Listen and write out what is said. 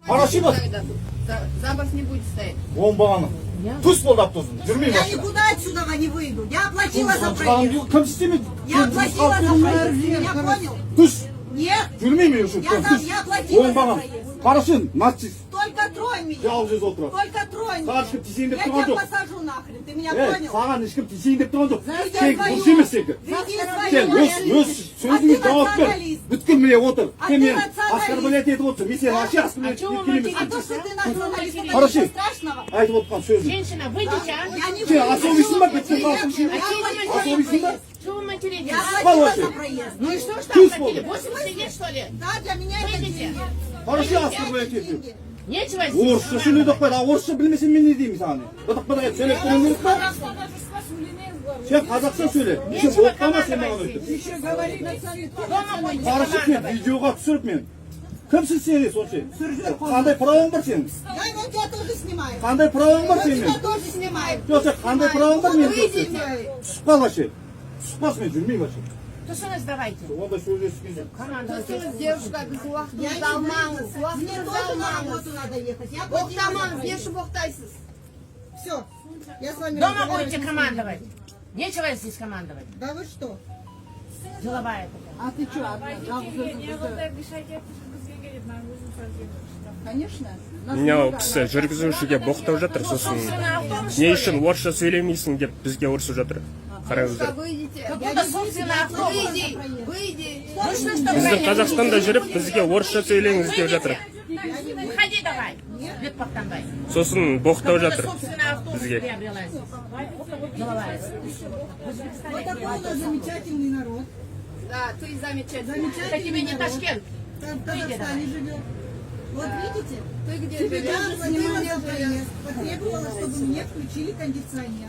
Хорошо вот. За вас не будет стоять. Оңбағаны. Түс болды автобусын. Жүрмей Я машина. никуда отсюда не выйду. Я оплатила за Çıkalım, проезд. Кім істемейді? Я оплатила за проезд. Ты меня понял? Түс. Нет. Жүрмей ме үшін? Я оплатила за Оңбаған. проезд. Қарашын, нацист. Только тронь меня. Жалғыз өзі отырады. Только тронь меня. Саған ешкім тиісейін деп Я тұрған тебя жоқ. посажу нахрен. Ты меня Ей, понял? саған ешкім тиісейін деп тұрған жоқ. Веди Сен свою. дұрыс емес сенікі. Веди Сен свою. өз сөзіңе жауап бер. националист. Бүткіл міне отыр. А Сен ты мен националист. оскорблять етіп отырсың. Мен сені вообще оскорблять чего вы еткем емес. А то, что ты националист, это Хорошо. ничего страшного. Айтып отқан сөзің. Женщина, выйдите, а? Я не Сен выйду. асобисің ба? Бүткіл Я халқың үшін? оплатила Асобисің ба? Чего вы материтесь? Я оплатила Молодец. за проезд. Ну и что ж Чуть там хотели? было. 80 лет, что ли? Да, для меня это Выйдите. деньги. Хорошо оскорблять етіп. Деньги. Нечего здесь. Орысша сөйлеуді қойды. Орысша білмесем мен не деймін саған? Быдық-быдық етіп сөйлеп тұруың керек па? Сен қазақша сөйле. Сен боқтама сен маған өйтіп. Еще говорит националист. Дома будете Қарашы сен командовать. видеоға түсіріп мен. Кімсің сен сонша? Қандай правың бар сенің? Я его тебя тоже снимаю. Қандай правың бар Я сенің? тебя тоже снимаю. Жоқ, сен қандай правың бар мен Выйдите. түсіп қал вообще. Түсіп қалшы мен жүрмеймін вообще. То что нас давайте? Ондай сөйлесіп кезде. Командовать. Девушка без уақытын Я не жалмаңыз, выйду. Мне уақытын тоже на жалмаңыз. работу надо ехать. Я оплатила за Боқтамаңыз, проезд. еші боқтайсыз. Все. Я с вами Дома разговаривать будете не буду. командовать. Нечего здесь командовать. Да вы что? Деловая такая. А ты что? Конечно. Міне ол кісі жүргізушіге боқтап жатыр, сосын не үшін орысша сөйлемейсің деп бізге ұрысып жатыр. Қараңыздар. Выйдите. Какой-то собственный автобус. Выйди, выйди. Ну что, что Бізді вы? Қазақстанда жүріп бізге орысша сөйлеңіз деп жатыр. Выходи давай. Бекбақтанбай. Сосын боқтап Какой-то жатыр собственный автобус бізге. приобрела здесь. Деловая. Вот такой у нас замечательный народ. Да, ты замечательный. Это тебе Замечательный не народ. Ташкент. Там в Казахстане живет. Вот видите? Ты где Я живешь? занималась проезд. Потребовала, чтобы мне включили кондиционер.